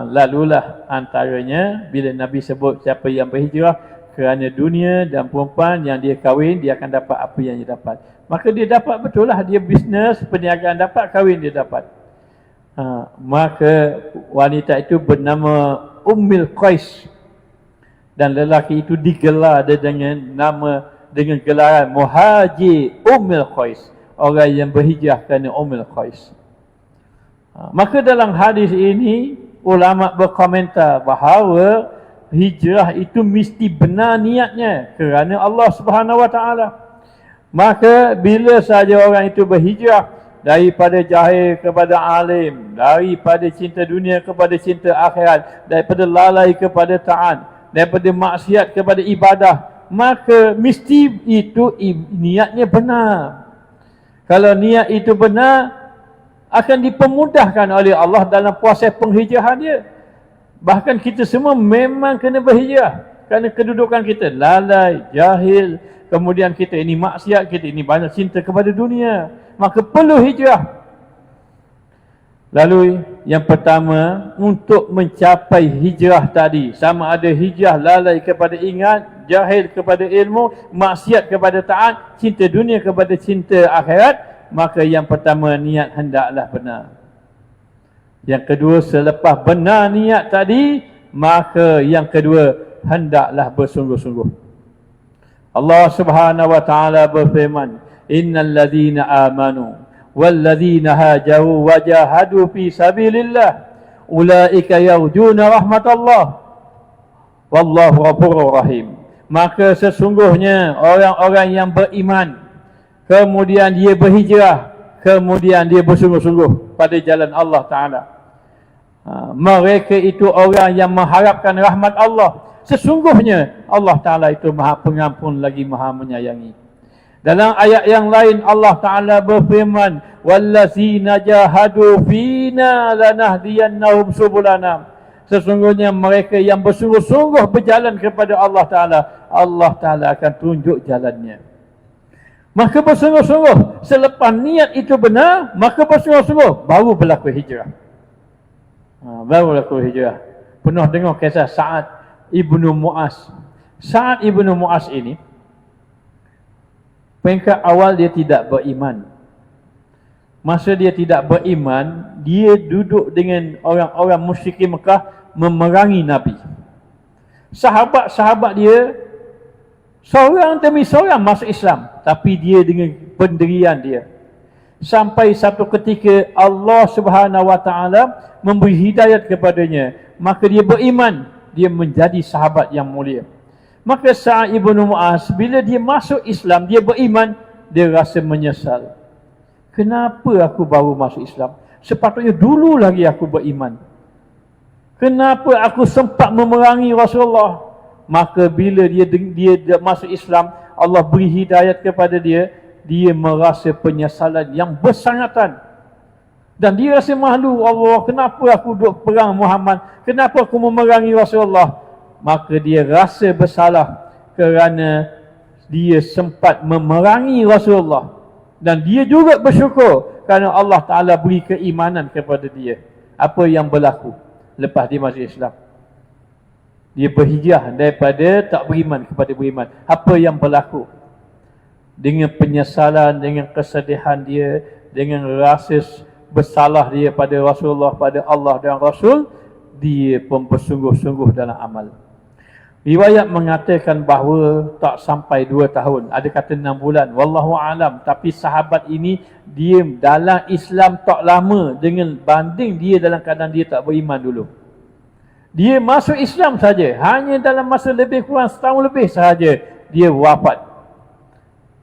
lalulah antaranya, bila Nabi sebut siapa yang berhijrah kerana dunia dan perempuan, yang dia kahwin, dia akan dapat apa yang dia dapat. Maka dia dapat betul lah, dia bisnes, perniagaan dapat, kahwin dia dapat. Maka wanita itu bernama Ummul Qais. Dan lelaki itu digelar dengan gelaran Muhajir Ummul Qais, orang yang berhijrah kerana Ummul Qais. Maka dalam hadis ini ulama berkomentar bahawa hijrah itu mesti benar niatnya kerana Allah Subhanahu Wa Taala. Maka bila saja orang itu berhijrah daripada jahil kepada alim, daripada cinta dunia kepada cinta akhirat, daripada lalai kepada taat, daripada maksiat kepada ibadah, maka mesti itu niatnya benar. Kalau niat itu benar, akan dipermudahkan oleh Allah dalam proses penghijrahan dia. Bahkan kita semua memang kena berhijrah kerana kedudukan kita lalai, jahil, kemudian kita ini maksiat, kita ini banyak cinta kepada dunia, maka perlu hijrah. Lalu yang pertama, untuk mencapai hijrah tadi, sama ada hijrah lalai kepada ingat, jahil kepada ilmu, maksiat kepada taat, cinta dunia kepada cinta akhirat, maka yang pertama, niat hendaklah benar. Yang kedua, selepas benar niat tadi, maka yang kedua, hendaklah bersungguh-sungguh. Allah Subhanahu Wa Taala berfirman, innal ladzina amanu walladzina hajaru wajahadu fi sabilillah ulaika yarjuna rahmatallah wallahu ghafurur rahim. Maka sesungguhnya orang-orang yang beriman, kemudian dia berhijrah, kemudian dia bersungguh-sungguh pada jalan Allah Ta'ala, mereka itu orang yang mengharapkan rahmat Allah. Sesungguhnya Allah Ta'ala itu maha pengampun lagi maha menyayangi. Dalam ayat yang lain Allah Ta'ala berfirman, wallazina jahadu fina lanahdiyannahum subulana. Sesungguhnya mereka yang bersungguh-sungguh berjalan kepada Allah Ta'ala, Allah Ta'ala akan tunjuk jalannya. Maka bersungguh-sungguh. Selepas niat itu benar, maka bersungguh-sungguh. Baru berlaku hijrah. Baru berlaku hijrah. Pernah dengar kisah Sa'ad ibnu Mu'az. Sa'ad ibnu Mu'az ini, peringkat awal dia tidak beriman. Masa dia tidak beriman, dia duduk dengan orang-orang musyrikin Mekah memerangi Nabi. Sahabat-sahabat dia seorang demi seorang masuk Islam, tapi dia dengan pendirian dia. Sampai satu ketika Allah Subhanahu wa taala memberi hidayat kepadanya, maka dia beriman, dia menjadi sahabat yang mulia. Maka Sa'ad ibnu Mu'az bila dia masuk Islam, dia beriman, dia rasa menyesal. Kenapa aku baru masuk Islam? Sepatutnya dulu lagi aku beriman. Kenapa aku sempat memerangi Rasulullah? Maka bila dia masuk Islam, Allah beri hidayat kepada dia, dia merasa penyesalan yang bersangatan. Dan dia rasa malu, Allah, kenapa aku duduk perang Muhammad? Kenapa aku memerangi Rasulullah? Maka dia rasa bersalah kerana dia sempat memerangi Rasulullah. Dan dia juga bersyukur kerana Allah Ta'ala beri keimanan kepada dia. Apa yang berlaku lepas dia masuk Islam? Dia berhijrah daripada tak beriman kepada beriman. Apa yang berlaku? Dengan penyesalan, dengan kesedihan dia, dengan rasa bersalah dia pada Rasulullah, pada Allah dan Rasul, dia pun bersungguh-sungguh dalam amal. Riwayat mengatakan bahawa tak sampai 2 tahun, ada kata 6 bulan, wallahu alam. Tapi sahabat ini dia dalam Islam tak lama dengan banding dia dalam keadaan dia tak beriman dulu. Dia masuk Islam saja, hanya dalam masa lebih kurang setahun lebih sahaja dia wafat.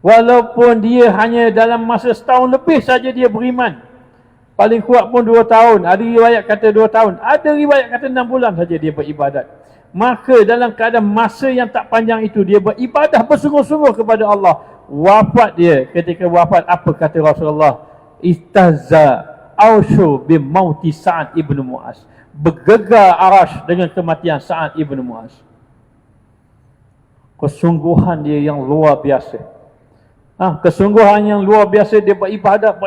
Walaupun dia hanya dalam masa setahun lebih saja dia beriman. Paling kuat pun 2 tahun. Ada riwayat kata 2 tahun. Ada riwayat kata 6 bulan saja dia beribadat. Maka dalam keadaan masa yang tak panjang itu, dia beribadah bersungguh-sungguh kepada Allah. Wafat dia, ketika wafat apa kata Rasulullah? Istazza aushu bimauti Sa'ad ibnu Mu'az. Bergegar arash dengan kematian Sa'ad ibnu Mu'az. Kesungguhan dia yang luar biasa. Kesungguhan yang luar biasa, dia beribadat.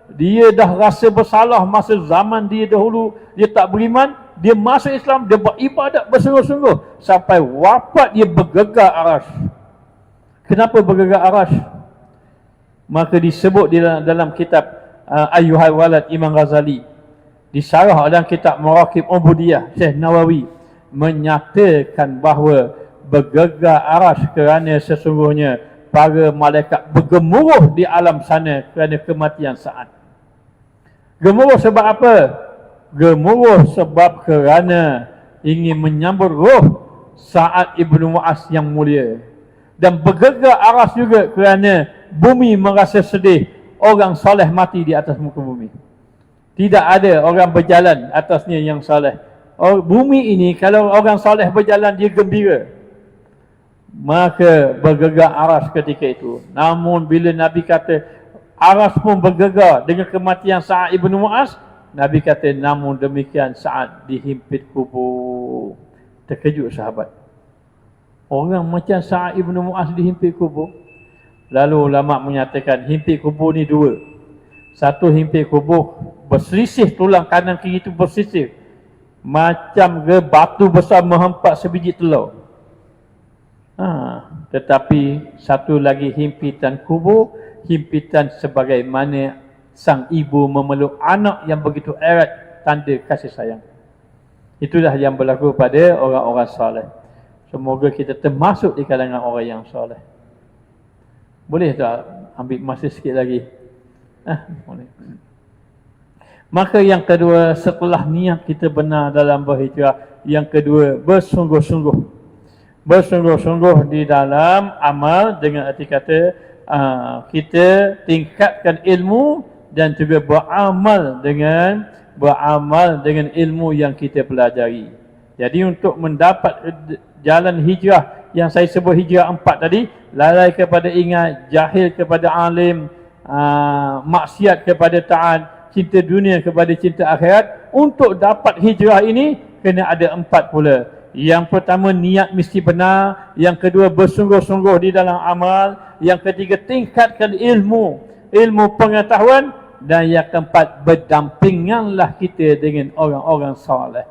Dia dah rasa bersalah masa zaman dia dahulu, dia tak beriman, dia masuk Islam, dia beribadat bersungguh-sungguh sampai wafat dia bergegar arash. Kenapa bergegar arash? Maka disebut di dalam kitab Ayyuhal Walad Imam Ghazali, disarah dalam kitab Maraqib Ubudiyah Syekh Nawawi, menyatakan bahawa bergegar arash kerana sesungguhnya para malaikat bergemuruh di alam sana kerana kematian Sa'ad. Gemuruh sebab apa? Gemuruh sebab kerana ingin menyambut roh Sa'ad ibnu Mu'az yang mulia. Dan bergegar aras juga kerana bumi merasa sedih orang soleh mati di atas muka bumi. Tidak ada orang berjalan atasnya yang soleh. Bumi ini kalau orang soleh berjalan dia gembira. Maka bergegar aras ketika itu. Namun bila Nabi kata aras pun bergegar dengan kematian Sa'ad ibnu Mu'az, Nabi kata namun demikian Sa'ad dihimpit kubur. Terkejut sahabat. Orang macam Sa'ad ibnu Mu'az dihimpit kubur. Lalu ulama menyatakan himpit kubur ni 2. Satu himpit kubur berselisih, tulang kanan kiri itu berselisih. Macam ke batu besar menghempak sebiji telur. Tetapi satu lagi himpitan kubur, himpitan sebagaimana sang ibu memeluk anak yang begitu erat, tanda kasih sayang. Itulah yang berlaku pada orang-orang soleh. Semoga kita termasuk di kalangan orang yang soleh. Boleh tak ambil masa sikit lagi? Boleh. Maka yang kedua, setelah niat kita benar dalam berhijrah, yang kedua bersungguh-sungguh. Bersungguh-sungguh di dalam amal, dengan arti kata kita tingkatkan ilmu dan juga beramal dengan ilmu yang kita pelajari. Jadi untuk mendapat jalan hijrah yang saya sebut hijrah 4 tadi, lalai kepada ingat, jahil kepada alim, maksiat kepada taat, cinta dunia kepada cinta akhirat. Untuk dapat hijrah ini kena ada 4 pula. Yang pertama, niat mesti benar. Yang kedua, bersungguh-sungguh di dalam amal. Yang ketiga, tingkatkan ilmu pengetahuan. Dan yang keempat, berdampinganlah kita dengan orang-orang saleh.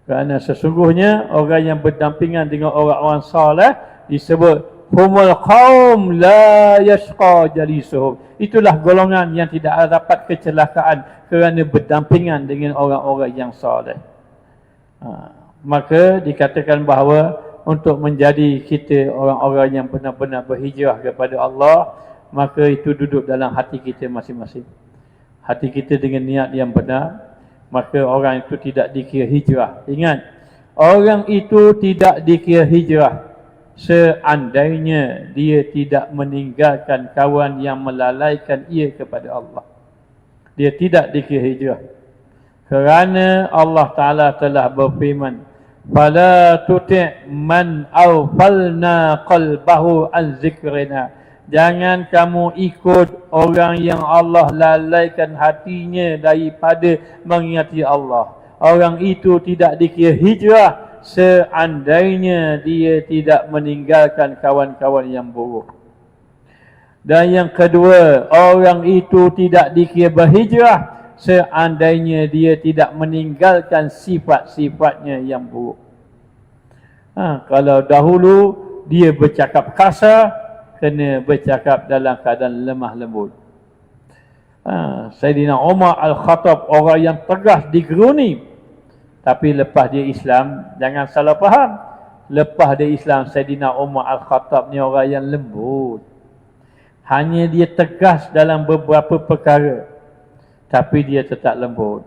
Kerana sesungguhnya orang yang berdampingan dengan orang-orang saleh disebut humul qaum la yashqa jalisuhum. Itulah golongan yang tidak dapat kecelakaan kerana berdampingan dengan orang-orang yang saleh. Maka dikatakan bahawa untuk menjadi kita orang-orang yang benar-benar berhijrah kepada Allah, maka itu duduk dalam hati kita masing-masing. Hati kita dengan niat yang benar, maka orang itu tidak dikira hijrah. Ingat, orang itu tidak dikira hijrah seandainya dia tidak meninggalkan kawan yang melalaikan ia kepada Allah. Dia tidak dikira hijrah. Kerana Allah Ta'ala telah berfirman, "Fala tuti' man awfalna qalbahu an zikrina." Jangan kamu ikut orang yang Allah lalaikan hatinya daripada mengingati Allah. Orang itu tidak dikira hijrah seandainya dia tidak meninggalkan kawan-kawan yang buruk. Dan yang kedua, orang itu tidak dikira berhijrah seandainya dia tidak meninggalkan sifat-sifatnya yang buruk. Kalau dahulu dia bercakap kasar, kena bercakap dalam keadaan lemah lembut. Sayyidina Umar Al-Khattab orang yang tegas digeruni. Tapi lepas dia Islam, jangan salah faham. Lepas dia Islam, Sayyidina Umar Al-Khattab ni orang yang lembut. Hanya dia tegas dalam beberapa perkara, tapi dia tetap lembut.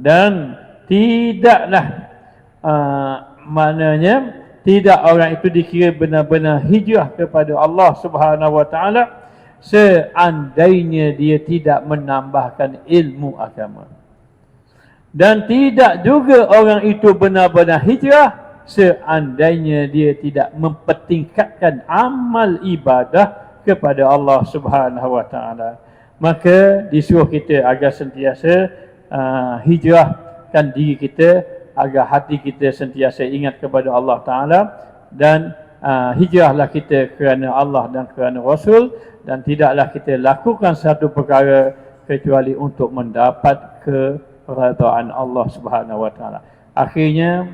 Dan tidaklah maknanya tidak orang itu dikira benar-benar hijrah kepada Allah Subhanahu wa taala seandainya dia tidak menambahkan ilmu agama. Dan tidak juga orang itu benar-benar hijrah seandainya dia tidak mempertingkatkan amal ibadah kepada Allah Subhanahu wa taala. Maka disuruh kita agar sentiasa hijrahkan diri kita, agar hati kita sentiasa ingat kepada Allah Ta'ala. Dan hijrahlah kita kerana Allah dan kerana Rasul. Dan tidaklah kita lakukan satu perkara kecuali untuk mendapat keredaan Allah Subhanahu Wa Ta'ala. Akhirnya,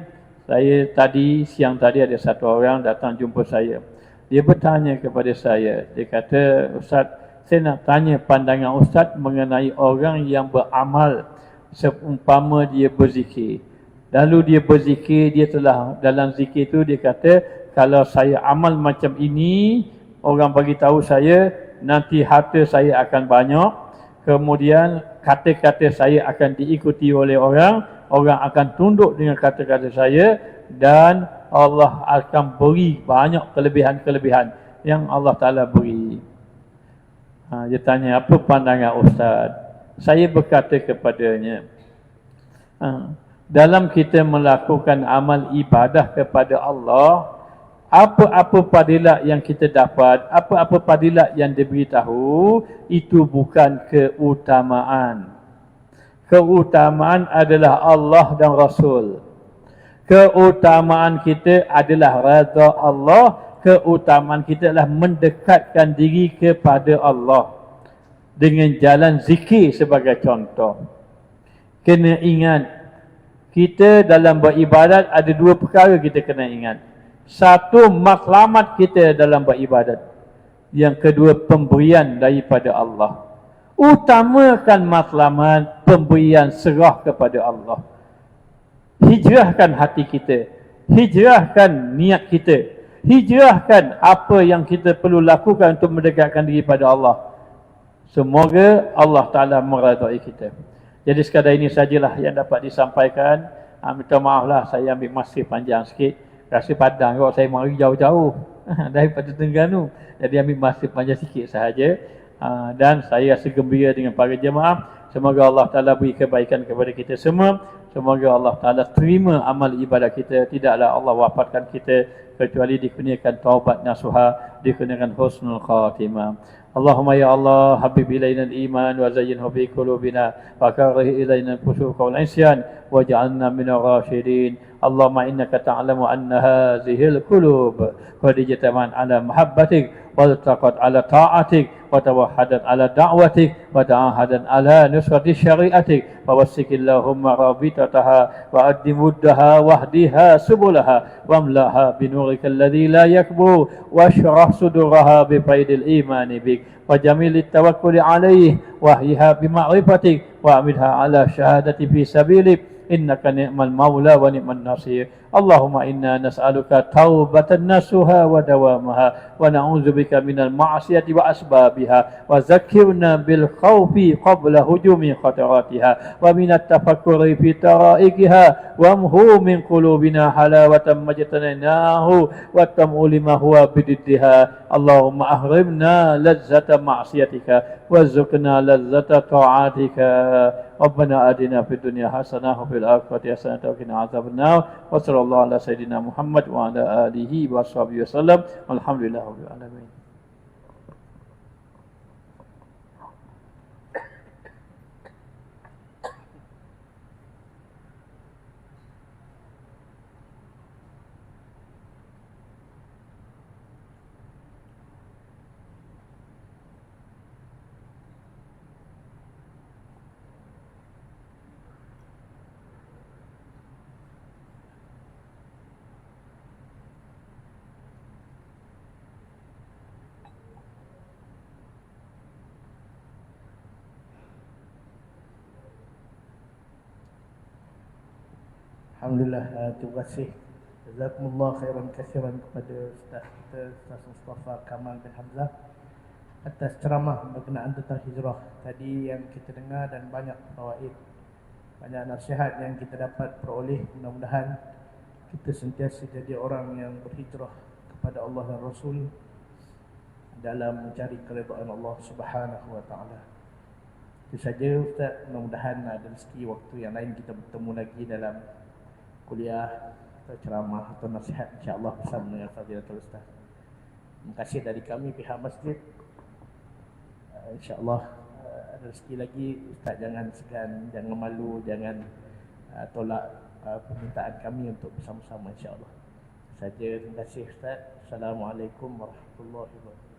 siang tadi ada satu orang datang jumpa saya. Dia bertanya kepada saya. Dia kata, "Ustaz, saya nak tanya pandangan Ustaz mengenai orang yang beramal seumpama dia berzikir. Lalu dia berzikir, dia telah dalam zikir tu dia kata, kalau saya amal macam ini, orang bagi tahu saya, nanti harta saya akan banyak, kemudian kata-kata saya akan diikuti oleh orang akan tunduk dengan kata-kata saya, dan Allah akan beri banyak kelebihan-kelebihan yang Allah Ta'ala beri." Dia tanya, "Apa pandangan Ustaz?" Saya berkata kepadanya, dalam kita melakukan amal ibadah kepada Allah, apa-apa fadilat yang kita dapat, apa-apa fadilat yang diberitahu, itu bukan keutamaan. Keutamaan adalah Allah dan Rasul. Keutamaan kita adalah redha Allah. Keutamaan kita adalah mendekatkan diri kepada Allah dengan jalan zikir sebagai contoh. Kena ingat, kita dalam beribadat ada dua perkara kita kena ingat. Satu, matlamat kita dalam beribadat. Yang kedua, pemberian daripada Allah. Utamakan matlamat, pemberian, serah kepada Allah. Hijrahkan hati kita. Hijrahkan niat kita. Hijrahkan apa yang kita perlu lakukan untuk mendekatkan diri pada Allah. Semoga Allah Ta'ala meredai kita. Jadi sekadar ini sajalah yang dapat disampaikan. Minta maaflah saya ambil masa panjang sikit. Rasa padang kalau saya mari jauh-jauh daripada Terengganu. Jadi ambil masa panjang sikit sahaja. Dan saya rasa gembira dengan para jemaah. Semoga Allah Ta'ala beri kebaikan kepada kita semua. Semoga Allah Ta'ala terima amal ibadat kita. Tidaklah Allah wafatkan kita kecuali dikurniakan taubat nasuha, dikurniakan husnul khatimah. Allahumma ya Allah, habib ilaina al-iman wa zayyinhu fi qulubina wa karrih ilaina al-fusuq wal isyan waj'alna minal rasyidin. Allahumma innaka ta'lamu anna hadhihi al-qulub qad ijtama'at ala mahabbatik wa taqat ala ta'atik wa tawahhadat ala da'watik wa ta'ahadat ala nusrati syari'atik wa wasikillahumma rabitataha wa addim wuddaha wahdiha subulaha wamlaha binurika alladhi la yakbu washrah suduraha bi faidil imani bik wa jamilit tawakkuli alaih wahyiha bi ma'rifatik wa amidha ala syahadati fi sabilik innaka ni'mal maula wa ni'man nasir. Allahumma inna nas'aluka taubatan nasuha wa dawamaha wa na'udzubika minal ma'siyati wa asbabiha wa zakkirna bil khawfi qabla hujumi khataratiha wa minat tafakkuri fi taraikiha wa amhu min qulubina halawatan majtaninahu wa tam'u lima huwa bididdiha. Allahumma ahrimna lazzata ma'siyatika wa zukna lazzata ta'atika. Rabbana atina fid dunya hasanah wa fil akhirati hasanah wa qina adzabannar. Wa sallallahu ala sayidina Muhammad wa ala alihi wa sahbihi wasallam. Alhamdulillah rabbil alamin. Alhamdulillah, terima kasih. Jazakumullah khairan katsiran kepada Ustaz kita, Ustaz Mustafa Kamal bin Hamzah atas ceramah berkenaan tentang hijrah tadi yang kita dengar, dan banyak fawaid, banyak nasihat yang kita dapat peroleh. Mudah-mudahan kita sentiasa jadi orang yang berhijrah kepada Allah dan Rasul dalam mencari keridhaan Allah Subhanahu wa taala. Itu saja Ustaz, mudah-mudahan ada rezeki waktu yang lain kita bertemu lagi dalam kuliah atau ceramah atau nasihat, insya-Allah bersama dengan Fadilatul Ustaz. Terima kasih dari kami pihak masjid. InsyaAllah ada rezeki lagi, Ustaz jangan segan, jangan malu, jangan tolak permintaan kami untuk bersama-sama, insyaAllah. Saja, terima kasih Ustaz. Assalamualaikum warahmatullahi wabarakatuh.